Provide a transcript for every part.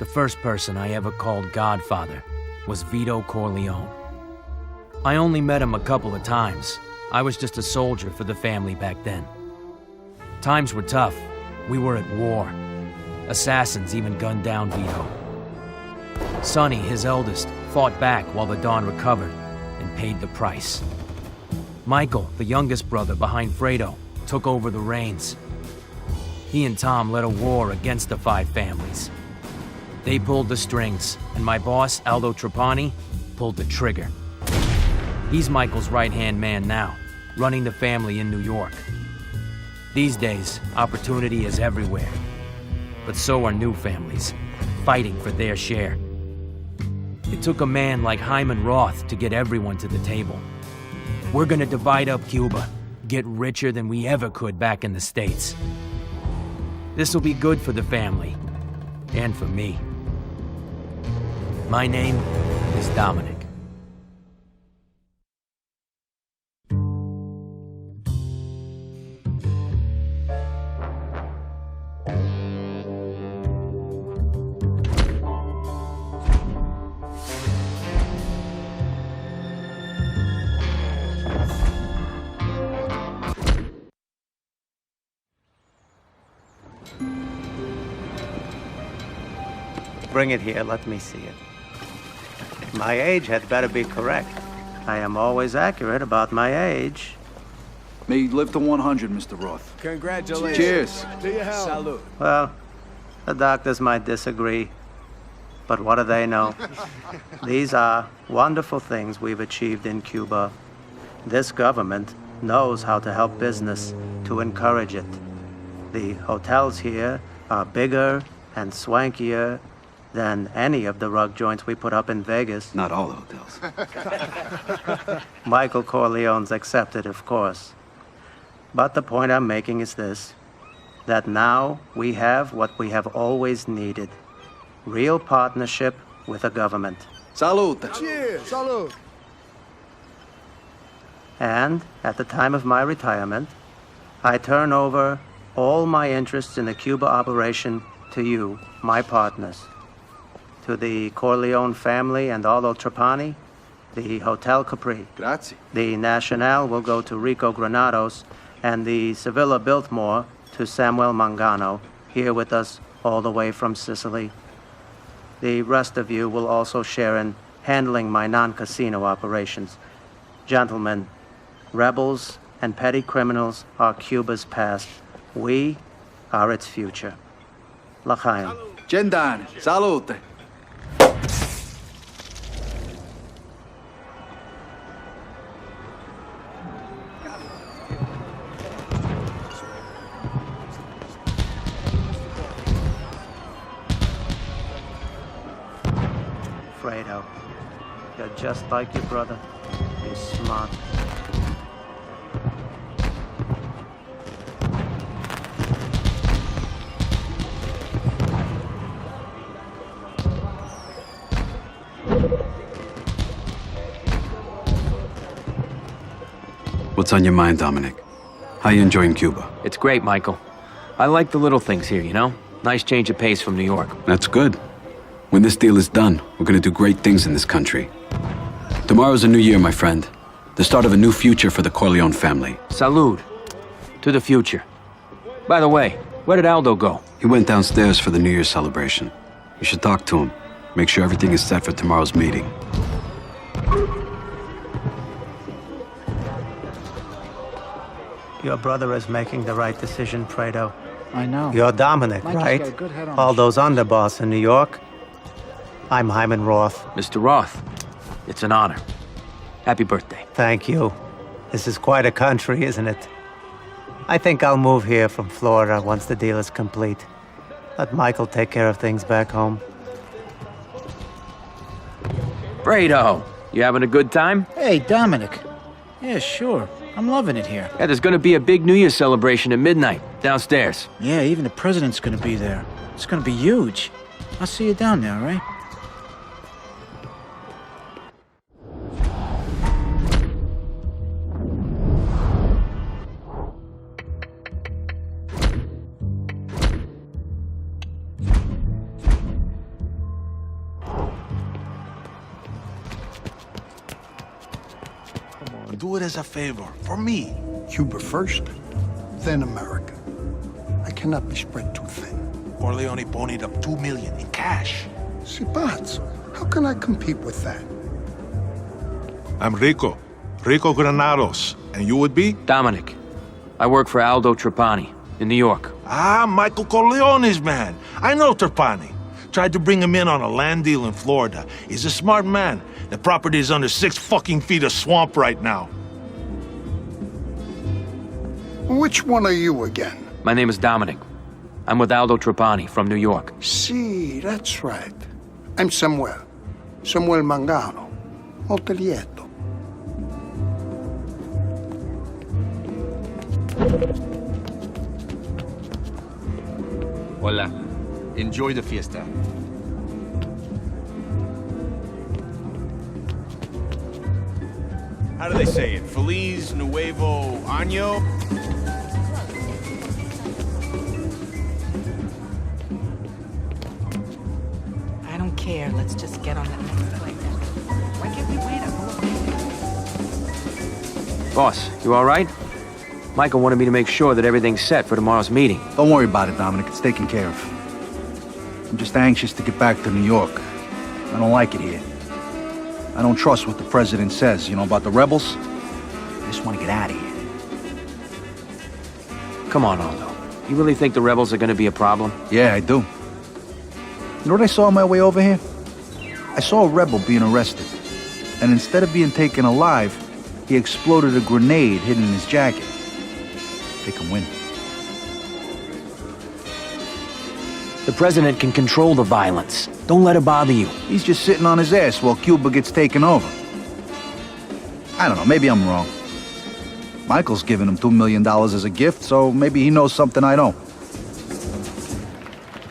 The first person I ever called Godfather was Vito Corleone. I only met him a couple of times. I was just a soldier for the family back then. Times were tough. We were at war. Assassins even gunned down Vito. Sonny, his eldest, fought back while the Don recovered and paid the price. Michael, the youngest brother behind Fredo, took over the reins. He and Tom led a war against the five families. They pulled the strings, and my boss, Aldo Trapani, pulled the trigger. He's Michael's right-hand man now, running the family in New York. These days, opportunity is everywhere. But so are new families, fighting for their share. It took a man like Hyman Roth to get everyone to the table. We're gonna divide up Cuba, get richer than we ever could back in the States. This'll be good for the family, and for me. My name is Dominic. Bring it here, let me see it. My age had better be correct. I am always accurate about my age. May you live to 100, Mr. Roth. Congratulations. Cheers. To your health. Salud. Well, the doctors might disagree, but what do they know? These are wonderful things we've achieved in Cuba. This government knows how to help business, to encourage it. The hotels here are bigger and swankier than any of the rug joints we put up in Vegas. Not all the hotels. Michael Corleone's accepted, of course. But the point I'm making is this, that now we have what we have always needed. Real partnership with a government. Salud. Cheers. Salud. And at the time of my retirement, I turn over all my interests in the Cuba operation to you, my partners. To the Corleone family and Aldo Trapani, the Hotel Capri. Grazie. The Nacional will go to Rico Granados, and the Sevilla Biltmore to Samuel Mangano, here with us all the way from Sicily. The rest of you will also share in handling my non-casino operations. Gentlemen, rebels and petty criminals are Cuba's past. We are its future. L'chaim. Gendane. Salute. Fredo, you're just like your brother. You're smart. What's on your mind, Dominic? How you enjoying Cuba? It's great, Michael. I like the little things here, you know? Nice change of pace from New York. That's good. When this deal is done, we're gonna do great things in this country. Tomorrow's a new year, my friend. The start of a new future for the Corleone family. Salud. To the future. By the way, where did Aldo go? He went downstairs for the New Year's celebration. You should talk to him. Make sure everything is set for tomorrow's meeting. Your brother is making the right decision, Fredo. I know. You're Dominic, Mike's right? got a good head on All his those underboss in New York. I'm Hyman Roth. Mr. Roth, it's an honor. Happy birthday. Thank you. This is quite a country, isn't it? I think I'll move here from Florida once the deal is complete. Let Michael take care of things back home. Fredo, you having a good time? Hey, Dominic. Yeah, sure. I'm loving it here. Yeah, there's gonna be a big New Year's celebration at midnight, downstairs. Yeah, even the president's gonna be there. It's gonna be huge. I'll see you down there, all right? do it as a favor, for me. Cuba first, then America. I cannot be spread too thin. Corleone ponied up $2 million in cash. Si pazzo, how can I compete with that? I'm Rico Granados. And you would be? Dominic. I work for Aldo Trapani in New York. Ah, Michael Corleone's man. I know Trapani. Tried to bring him in on a land deal in Florida. He's a smart man. The property is under 6 fucking feet of swamp right now. Which one are you again? My name is Dominic. I'm with Aldo Trapani from New York. Si, that's right. I'm Samuel Mangano. Molto lieto. Hola. Enjoy the fiesta. How do they say it? Feliz Nuevo Año? I don't care. Let's just get on that next flight. Why can't we wait a little? Boss, you all right? Michael wanted me to make sure that everything's set for tomorrow's meeting. Don't worry about it, Dominic. It's taken care of. I'm just anxious to get back to New York. I don't like it here. I don't trust what the president says, you know, about the rebels. I just want to get out of here. Come on, Aldo. You really think the rebels are gonna be a problem? Yeah, I do. You know what I saw on my way over here? I saw a rebel being arrested. And instead of being taken alive, he exploded a grenade hidden in his jacket. They can win. The president can control the violence. Don't let it bother you. He's just sitting on his ass while Cuba gets taken over. I don't know, maybe I'm wrong. Michael's giving him $2 million as a gift, so maybe he knows something I don't.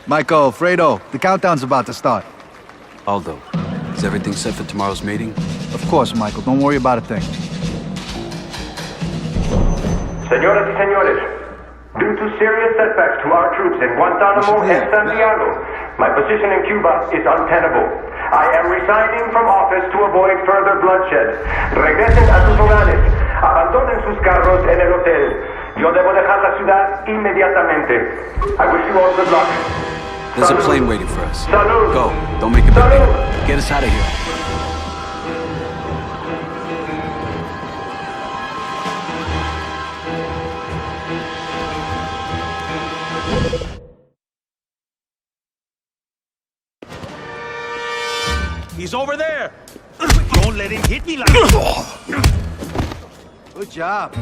Michael, Fredo, the countdown's about to start. Aldo, is everything set for tomorrow's meeting? Of course, Michael, don't worry about a thing. Señoras y señores, due to serious setbacks to our troops in Guantanamo and Santiago, my position in Cuba is untenable. I am resigning from office to avoid further bloodshed. Regresen a sus hogares. Abandonen sus carros en el hotel. Yo debo dejar la ciudad inmediatamente. I wish you all good luck. There's a Salud. plane waiting for us. Salud. Go. Don't make a big Salud. deal. Get us out of here. He's over there! Don't let him hit me like that! Good job.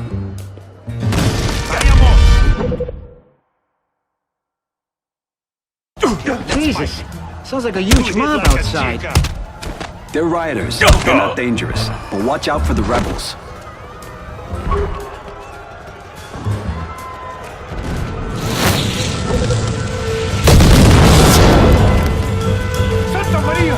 Jesus, sounds like a huge mob outside. They're rioters. They're not dangerous. But watch out for the rebels. Santa Maria!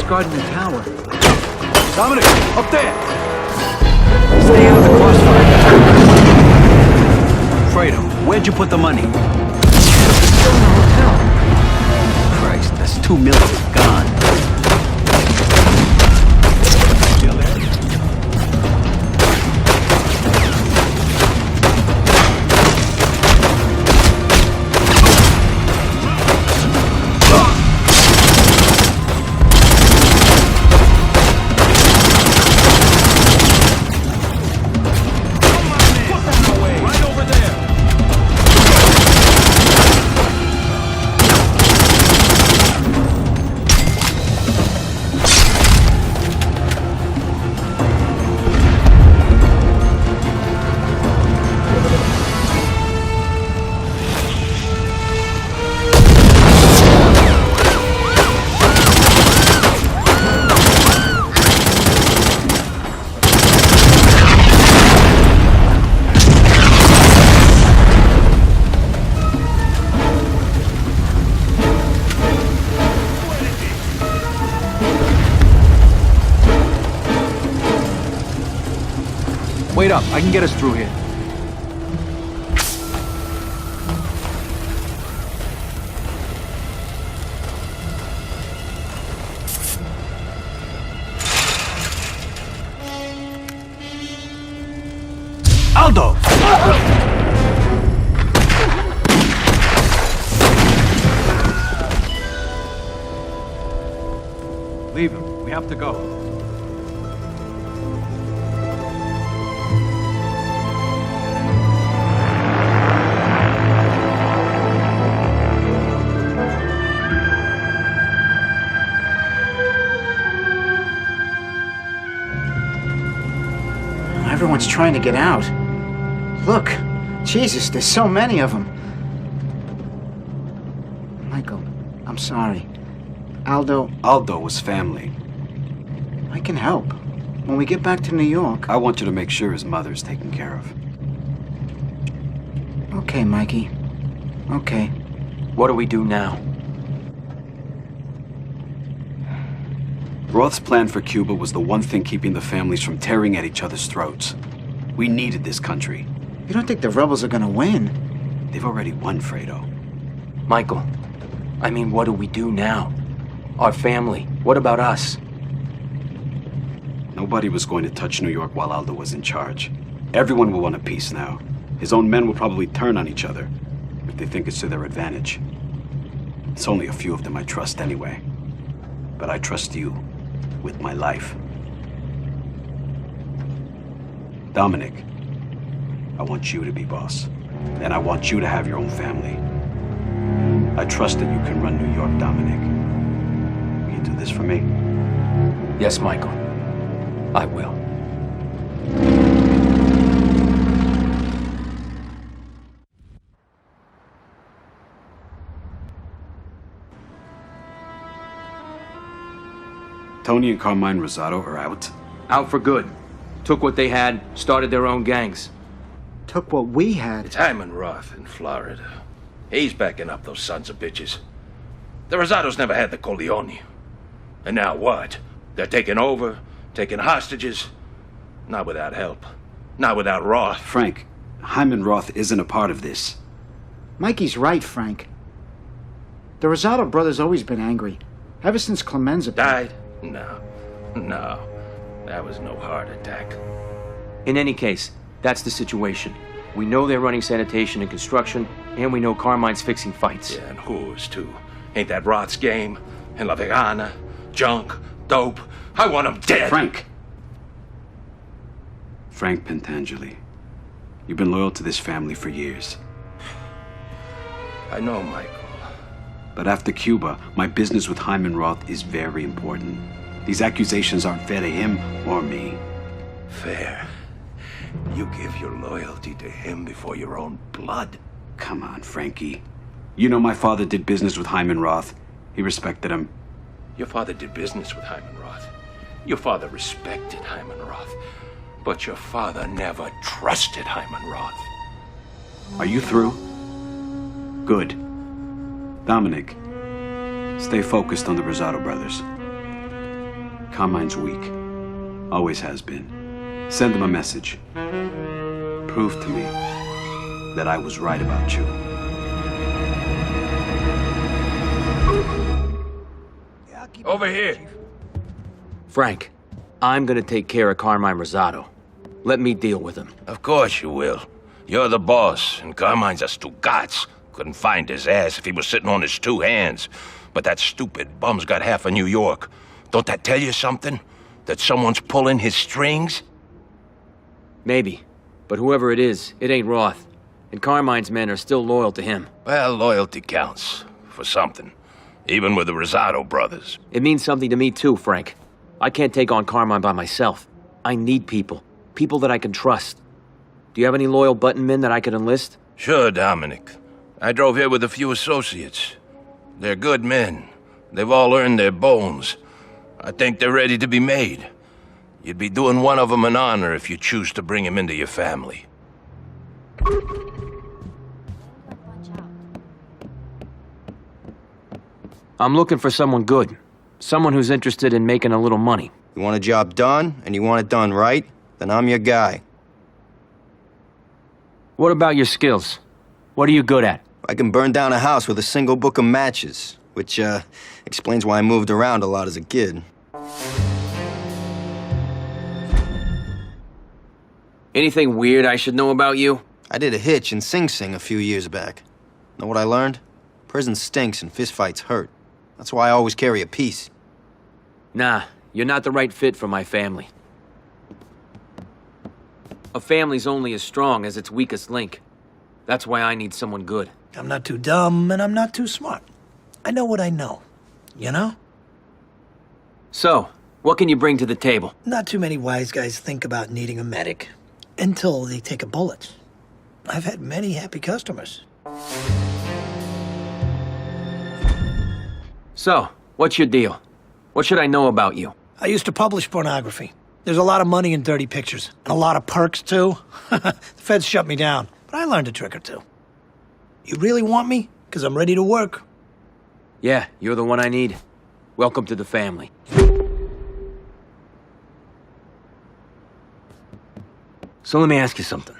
Guarding the tower. Dominic, up there! Stay out of the crossfire. Fredo, where'd you put the money? Still in the hotel. Christ, that's $2 million gone. up. I can get us through here. Aldo! Leave him. We have to go. Everyone's trying to get out. Look, Jesus, there's so many of them. Michael, I'm sorry. Aldo was family. I can help. When we get back to New York... I want you to make sure his mother's taken care of. Okay, Mikey. Okay. What do we do now? Roth's plan for Cuba was the one thing keeping the families from tearing at each other's throats. We needed this country. You don't think the rebels are gonna win? They've already won, Fredo. Michael, I mean, what do we do now? Our family, what about us? Nobody was going to touch New York while Aldo was in charge. Everyone will want a peace now. His own men will probably turn on each other if they think it's to their advantage. It's only a few of them I trust anyway. But I trust you with my life. Dominic, I want you to be boss. And I want you to have your own family. I trust that you can run New York, Dominic. Will you do this for me? Yes, Michael. I will. Tony and Carmine Rosado are out. Out for good. Took what they had, started their own gangs. Took what we had. It's Hyman Roth in Florida. He's backing up those sons of bitches. The Rosados never had the Corleone. And now what? They're taking over, taking hostages. Not without help. Not without Roth. Frank, Hyman Roth isn't a part of this. Mikey's right, Frank. The Rosado brothers always been angry. Ever since Clemenza died? No. That was no heart attack. In any case, that's the situation. We know they're running sanitation and construction, and we know Carmine's fixing fights. Yeah, and who's too? Ain't that Roth's game? And La Vegana? Junk? Dope? I want him dead! Frank Pentangeli. You've been loyal to this family for years. I know, Michael. But after Cuba, my business with Hyman Roth is very important. These accusations aren't fair to him or me. Fair? You give your loyalty to him before your own blood? Come on, Frankie. You know my father did business with Hyman Roth. He respected him. Your father did business with Hyman Roth. Your father respected Hyman Roth. But your father never trusted Hyman Roth. Are you through? Good. Dominic, stay focused on the Rosado brothers. Carmine's weak. Always has been. Send them a message. Prove to me that I was right about you. Over here. Frank, I'm gonna take care of Carmine Rosado. Let me deal with him. Of course you will. You're the boss, and Carmine's a Stugatz. Couldn't find his ass if he was sitting on his two hands. But that stupid bum's got half of New York. Don't that tell you something? That someone's pulling his strings? Maybe. But whoever it is, it ain't Roth. And Carmine's men are still loyal to him. Well, loyalty counts. For something. Even with the Rosado brothers. It means something to me too, Frank. I can't take on Carmine by myself. I need people. People that I can trust. Do you have any loyal button men that I could enlist? Sure, Dominic. I drove here with a few associates. They're good men. They've all earned their bones. I think they're ready to be made. You'd be doing one of them an honor if you choose to bring him into your family. I'm looking for someone good. Someone who's interested in making a little money. You want a job done, and you want it done right? Then I'm your guy. What about your skills? What are you good at? I can burn down a house with a single book of matches, which, explains why I moved around a lot as a kid. Anything weird I should know about you? I did a hitch in Sing Sing a few years back. Know what I learned? Prison stinks and fistfights hurt. That's why I always carry a piece. Nah, you're not the right fit for my family. A family's only as strong as its weakest link. That's why I need someone good. I'm not too dumb, and I'm not too smart. I know what I know, you know? So, what can you bring to the table? Not too many wise guys think about needing a medic until they take a bullet. I've had many happy customers. So, what's your deal? What should I know about you? I used to publish pornography. There's a lot of money in dirty pictures, and a lot of perks, too. The feds shut me down, but I learned a trick or two. You really want me? Because I'm ready to work. Yeah, you're the one I need. Welcome to the family. So let me ask you something.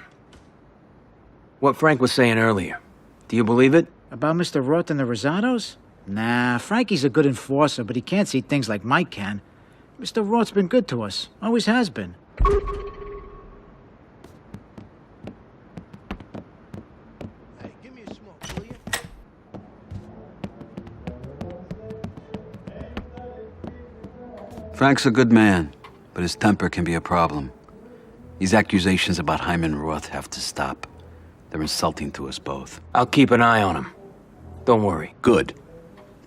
What Frank was saying earlier, do you believe it? About Mr. Roth and the Rosados? Nah, Frankie's a good enforcer, but he can't see things like Mike can. Mr. Roth's been good to us. Always has been. Hey, give me a smoke, will you? Frank's a good man, but his temper can be a problem. These accusations about Hyman Roth have to stop. They're insulting to us both. I'll keep an eye on him. Don't worry. Good.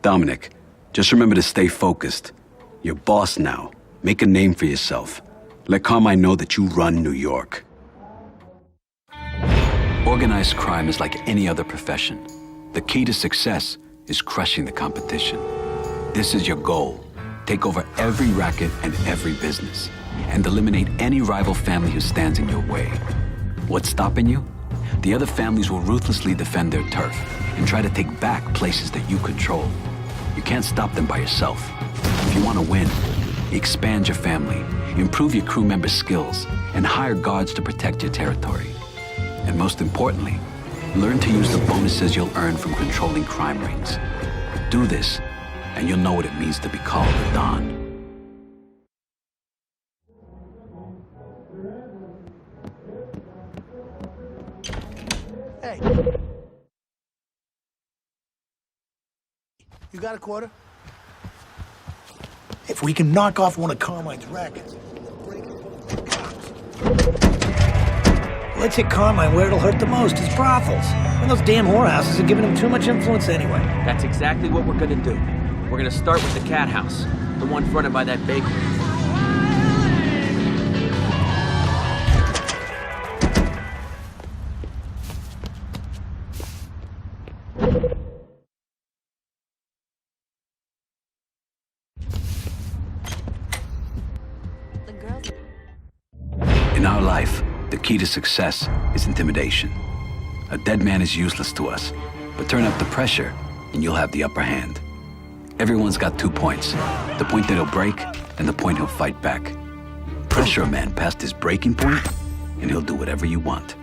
Dominic, just remember to stay focused. You're boss now. Make a name for yourself. Let Carmine know that you run New York. Organized crime is like any other profession. The key to success is crushing the competition. This is your goal. Take over every racket and every business, and eliminate any rival family who stands in your way. What's stopping you? The other families will ruthlessly defend their turf and try to take back places that you control. You can't stop them by yourself. If you want to win, expand your family, improve your crew members' skills, and hire guards to protect your territory. And most importantly, learn to use the bonuses you'll earn from controlling crime rings. Do this, and you'll know what it means to be called a Don. Hey. You got a quarter? If we can knock off one of Carmine's rackets, let's hit Carmine where it'll hurt the most, his brothels. And those damn whorehouses are giving him too much influence anyway. That's exactly what we're gonna do. We're gonna start with the cat house, the one fronted by that bakery. In our life, the key to success is intimidation. A dead man is useless to us, but turn up the pressure and you'll have the upper hand. Everyone's got 2 points, the point that he'll break and the point he'll fight back. Pressure a man past his breaking point and he'll do whatever you want.